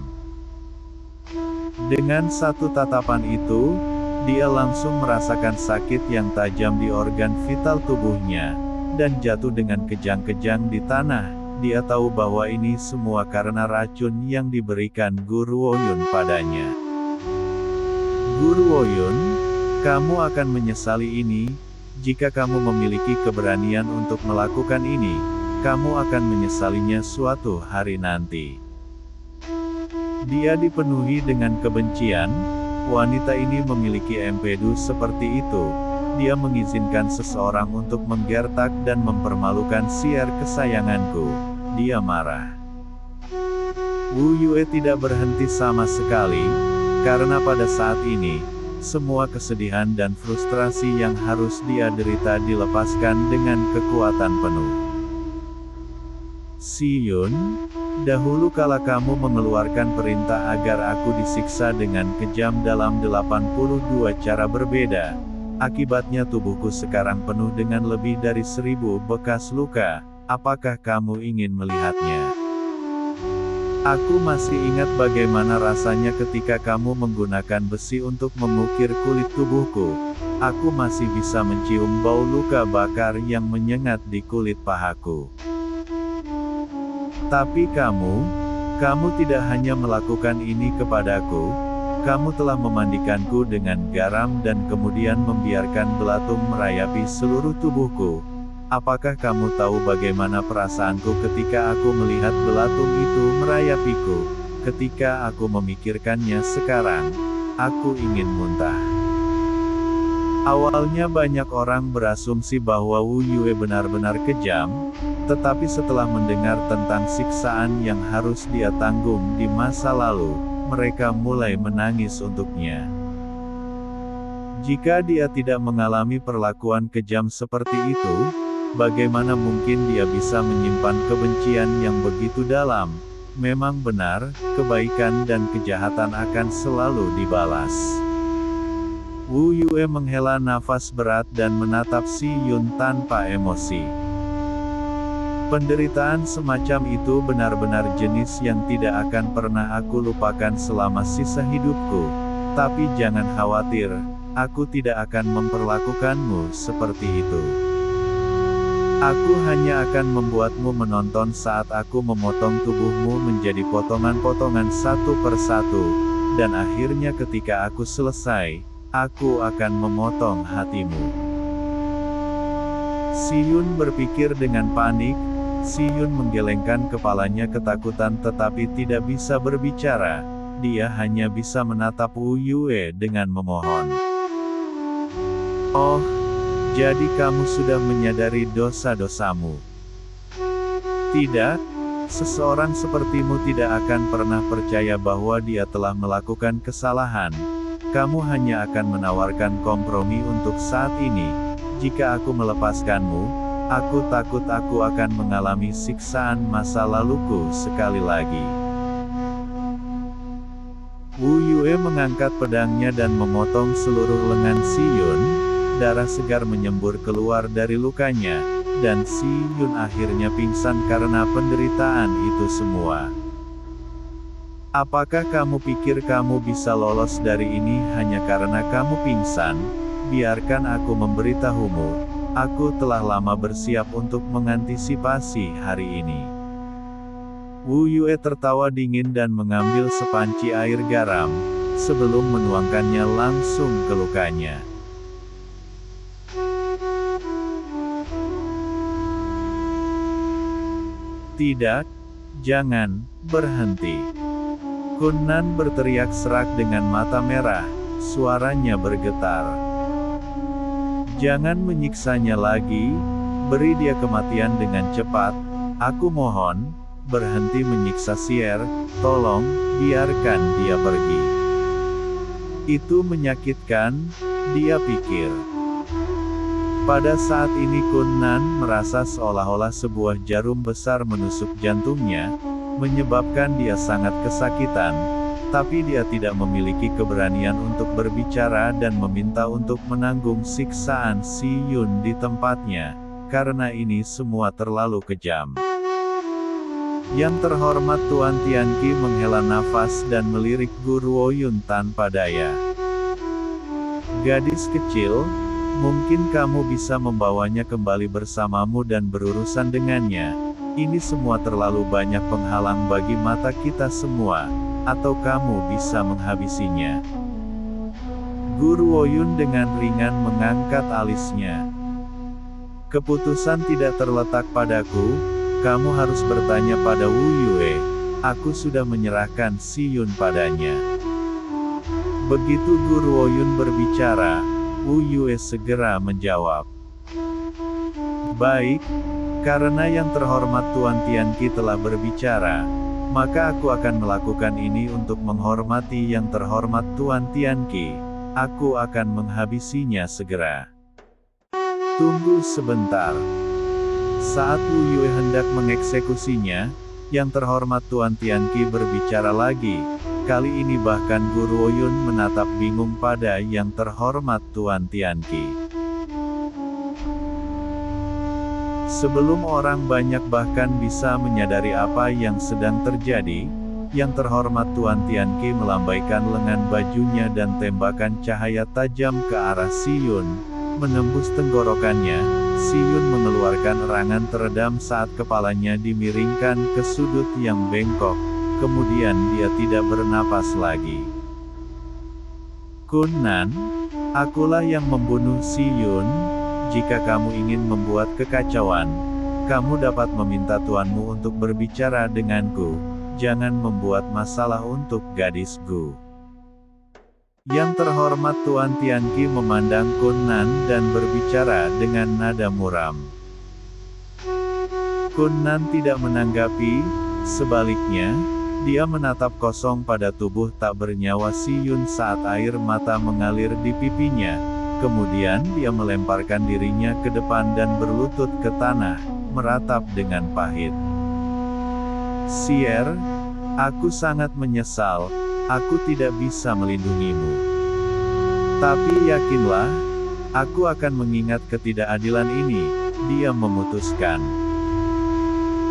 S1: Dengan satu tatapan itu, dia langsung merasakan sakit yang tajam di organ vital tubuhnya, dan jatuh dengan kejang-kejang di tanah. Dia tahu bahwa ini semua karena racun yang diberikan Guru Oyun padanya. Guru Oyun, kamu akan menyesali ini. Jika kamu memiliki keberanian untuk melakukan ini, kamu akan menyesalinya suatu hari nanti. Dia dipenuhi dengan kebencian. Wanita ini memiliki empedu seperti itu. Dia mengizinkan seseorang untuk menggertak dan mempermalukan siar kesayanganku. Dia marah. Wu Yue tidak berhenti sama sekali, karena pada saat ini, semua kesedihan dan frustrasi yang harus dia derita dilepaskan dengan kekuatan penuh. Si Yun, dahulu kala kamu mengeluarkan perintah agar aku disiksa dengan kejam dalam 82 cara berbeda. Akibatnya tubuhku sekarang penuh dengan lebih dari 1000 bekas luka. Apakah kamu ingin melihatnya? Aku masih ingat bagaimana rasanya ketika kamu menggunakan besi untuk mengukir kulit tubuhku. Aku masih bisa mencium bau luka bakar yang menyengat di kulit pahaku. Tapi kamu tidak hanya melakukan ini kepadaku, Kamu telah memandikanku dengan garam dan kemudian membiarkan belatung merayapi seluruh tubuhku. Apakah kamu tahu bagaimana perasaanku ketika aku melihat belatung itu merayapiku? Ketika aku memikirkannya sekarang, aku ingin muntah. Awalnya banyak orang berasumsi bahwa Wu Yue benar-benar kejam, tetapi setelah mendengar tentang siksaan yang harus dia tanggung di masa lalu, mereka mulai menangis untuknya. Jika dia tidak mengalami perlakuan kejam seperti itu, bagaimana mungkin dia bisa menyimpan kebencian yang begitu dalam? Memang benar, kebaikan dan kejahatan akan selalu dibalas. Wu Yue menghela nafas berat dan menatap Si Yun tanpa emosi. Penderitaan semacam itu benar-benar jenis yang tidak akan pernah aku lupakan selama sisa hidupku. Tapi jangan khawatir, aku tidak akan memperlakukanmu seperti itu. Aku hanya akan membuatmu menonton saat aku memotong tubuhmu menjadi potongan-potongan satu persatu, dan akhirnya ketika aku selesai, aku akan memotong hatimu. Si Yun berpikir dengan panik. Si Yun menggelengkan kepalanya ketakutan tetapi tidak bisa berbicara. Dia hanya bisa menatap Wu Yue dengan memohon. Oh, jadi kamu sudah menyadari dosa-dosamu. Tidak, seseorang sepertimu tidak akan pernah percaya bahwa dia telah melakukan kesalahan. Kamu hanya akan menawarkan kompromi untuk saat ini. Jika aku melepaskanmu, aku takut aku akan mengalami siksaan masa laluku sekali lagi. Wu Yue mengangkat pedangnya dan memotong seluruh lengan Si Yun. Darah segar menyembur keluar dari lukanya, dan Si Yun akhirnya pingsan karena penderitaan itu semua. Apakah kamu pikir kamu bisa lolos dari ini hanya karena kamu pingsan? Biarkan aku memberitahumu, aku telah lama bersiap untuk mengantisipasi hari ini. Wu Yue tertawa dingin dan mengambil sepanci air garam, sebelum menuangkannya langsung ke lukanya. Tidak, jangan berhenti. Kun Nan berteriak serak dengan mata merah, suaranya bergetar. Jangan menyiksanya lagi, beri dia kematian dengan cepat, aku mohon, berhenti menyiksa Sier, tolong, biarkan dia pergi. Itu menyakitkan, dia pikir. Pada saat ini Kun Nan merasa seolah-olah sebuah jarum besar menusuk jantungnya, menyebabkan dia sangat kesakitan, tapi dia tidak memiliki keberanian untuk berbicara dan meminta untuk menanggung siksaan Si Yun di tempatnya, karena ini semua terlalu kejam. Yang terhormat Tuan Tianqi menghela nafas dan melirik Guru Ouyun tanpa daya. Gadis kecil, mungkin kamu bisa membawanya kembali bersamamu dan berurusan dengannya. Ini semua terlalu banyak penghalang bagi mata kita semua, atau kamu bisa menghabisinya. Guru Ouyun dengan ringan mengangkat alisnya. Keputusan tidak terletak padaku, kamu harus bertanya pada Wu Yue. Aku sudah menyerahkan Si Yun padanya. Begitu Guru Ouyun berbicara, Wu Yue segera menjawab. Baik, karena yang terhormat Tuan Tianqi telah berbicara, maka aku akan melakukan ini untuk menghormati yang terhormat Tuan Tianqi. Aku akan menghabisinya segera. Tunggu sebentar. Saat Wu Yue hendak mengeksekusinya, yang terhormat Tuan Tianqi berbicara lagi. Kali ini bahkan Guru Ouyun menatap bingung pada yang terhormat Tuan Tianqi. Sebelum orang banyak bahkan bisa menyadari apa yang sedang terjadi, yang terhormat Tuan Tianqi melambaikan lengan bajunya dan tembakan cahaya tajam ke arah Si Yun, menembus tenggorokannya. Si Yun mengeluarkan erangan teredam saat kepalanya dimiringkan ke sudut yang bengkok, kemudian dia tidak bernapas lagi. Kun Nan, akulah yang membunuh Si Yun. Jika kamu ingin membuat kekacauan, kamu dapat meminta tuanmu untuk berbicara denganku. Jangan membuat masalah untuk gadis Gu. Yang terhormat Tuan Tianqi memandang Kun Nan dan berbicara dengan nada muram. Kun Nan tidak menanggapi, sebaliknya, dia menatap kosong pada tubuh tak bernyawa Si Yun saat air mata mengalir di pipinya. Kemudian dia melemparkan dirinya ke depan dan berlutut ke tanah, meratap dengan pahit. Sier, aku sangat menyesal, aku tidak bisa melindungimu. Tapi yakinlah, aku akan mengingat ketidakadilan ini, dia memutuskan.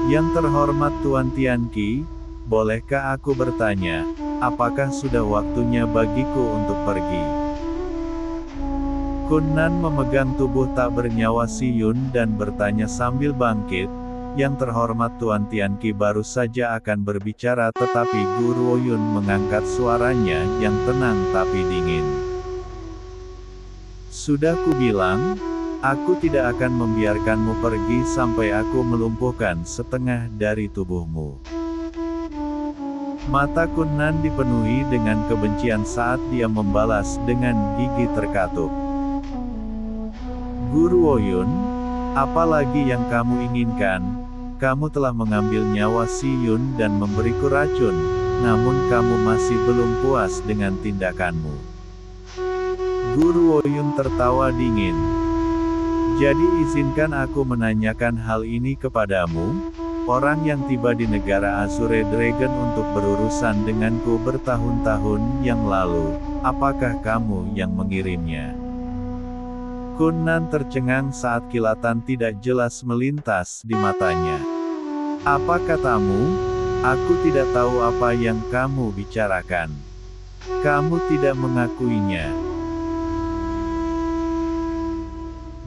S1: Yang terhormat Tuan Tianqi, bolehkah aku bertanya, apakah sudah waktunya bagiku untuk pergi? Kun Nan memegang tubuh tak bernyawa Si Yun dan bertanya sambil bangkit, yang terhormat Tuan Tianqi baru saja akan berbicara tetapi Gu Ruoyun mengangkat suaranya yang tenang tapi dingin. Sudah kubilang, aku tidak akan membiarkanmu pergi sampai aku melumpuhkan setengah dari tubuhmu. Mata Kun Nan dipenuhi dengan kebencian saat dia membalas dengan gigi terkatup. Gu Ruoyun, apalagi yang kamu inginkan? Kamu telah mengambil nyawa Si Yun dan memberiku racun, namun kamu masih belum puas dengan tindakanmu. Gu Ruoyun tertawa dingin. Jadi izinkan aku menanyakan hal ini kepadamu, orang yang tiba di negara Azure Dragon untuk berurusan denganku bertahun-tahun yang lalu, apakah kamu yang mengirimnya? Kun Nan tercengang saat kilatan tidak jelas melintas di matanya. Apa katamu? Aku tidak tahu apa yang kamu bicarakan. Kamu tidak mengakuinya.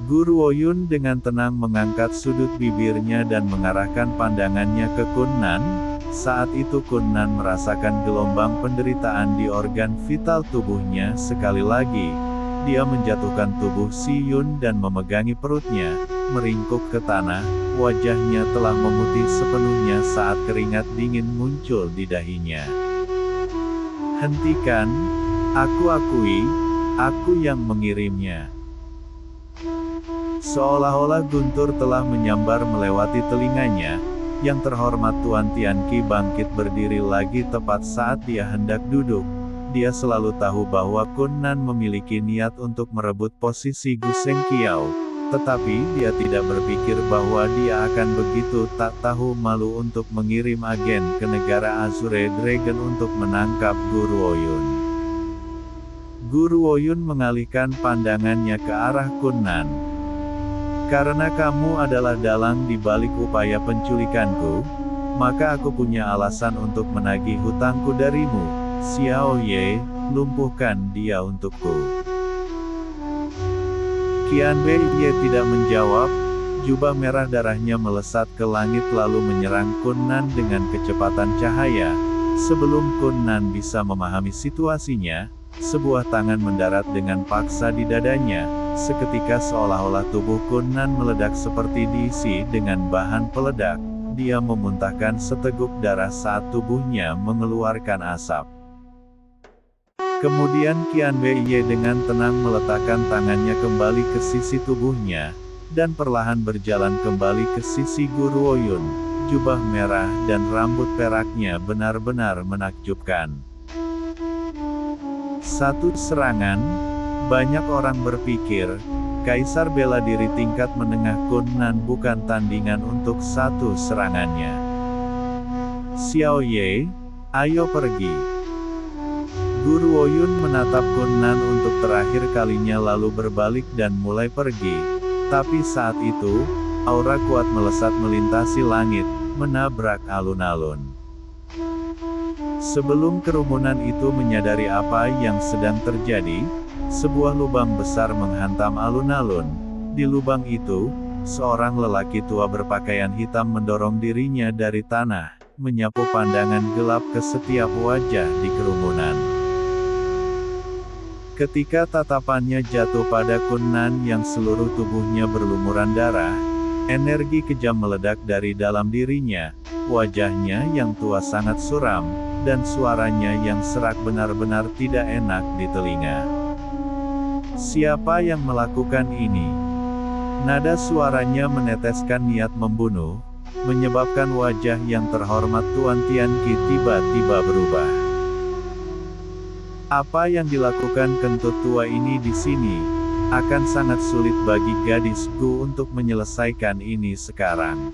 S1: Gu Ruoyun dengan tenang mengangkat sudut bibirnya dan mengarahkan pandangannya ke Kun Nan. Saat itu Kun Nan merasakan gelombang penderitaan di organ vital tubuhnya sekali lagi. Dia menjatuhkan tubuh Si Yun dan memegangi perutnya, meringkuk ke tanah, wajahnya telah memutih sepenuhnya saat keringat dingin muncul di dahinya. Hentikan, aku akui, aku yang mengirimnya. Seolah-olah guntur telah menyambar melewati telinganya, yang terhormat Tuan Tianqi bangkit berdiri lagi tepat saat dia hendak duduk. Dia selalu tahu bahwa Kun Nan memiliki niat untuk merebut posisi Gu Sengqiao, tetapi dia tidak berpikir bahwa dia akan begitu tak tahu malu untuk mengirim agen ke negara Azure Dragon untuk menangkap Gu Ruoyun. Gu Ruoyun mengalihkan pandangannya ke arah Kun Nan. Karena kamu adalah dalang di balik upaya penculikanku, maka aku punya alasan untuk menagih hutangku darimu. Xiao Ye, lumpuhkan dia untukku. Qian Bei Ye tidak menjawab, jubah merah darahnya melesat ke langit lalu menyerang Kun Nan dengan kecepatan cahaya. Sebelum Kun Nan bisa memahami situasinya, sebuah tangan mendarat dengan paksa di dadanya. Seketika seolah-olah tubuh Kun Nan meledak seperti diisi dengan bahan peledak. Dia memuntahkan seteguk darah saat tubuhnya mengeluarkan asap. Kemudian Qian Bei Ye dengan tenang meletakkan tangannya kembali ke sisi tubuhnya, dan perlahan berjalan kembali ke sisi Gu Ruoyun. Jubah merah dan rambut peraknya benar-benar menakjubkan. Satu serangan, banyak orang berpikir, Kaisar bela diri tingkat menengah Kun Nan bukan tandingan untuk satu serangannya. Xiao Ye, ayo pergi. Gu Ruoyun menatap Kun Nan untuk terakhir kalinya lalu berbalik dan mulai pergi. Tapi saat itu, aura kuat melesat melintasi langit, menabrak alun-alun. Sebelum kerumunan itu menyadari apa yang sedang terjadi, sebuah lubang besar menghantam alun-alun. Di lubang itu, seorang lelaki tua berpakaian hitam mendorong dirinya dari tanah, menyapu pandangan gelap ke setiap wajah di kerumunan. Ketika tatapannya jatuh pada Kunnan yang seluruh tubuhnya berlumuran darah, energi kejam meledak dari dalam dirinya, wajahnya yang tua sangat suram, dan suaranya yang serak benar-benar tidak enak di telinga. Siapa yang melakukan ini? Nada suaranya meneteskan niat membunuh, menyebabkan wajah yang terhormat Tuan Tianqi tiba-tiba berubah. Apa yang dilakukan kentut tua ini di sini? Akan sangat sulit bagi gadis Gu untuk menyelesaikan ini sekarang.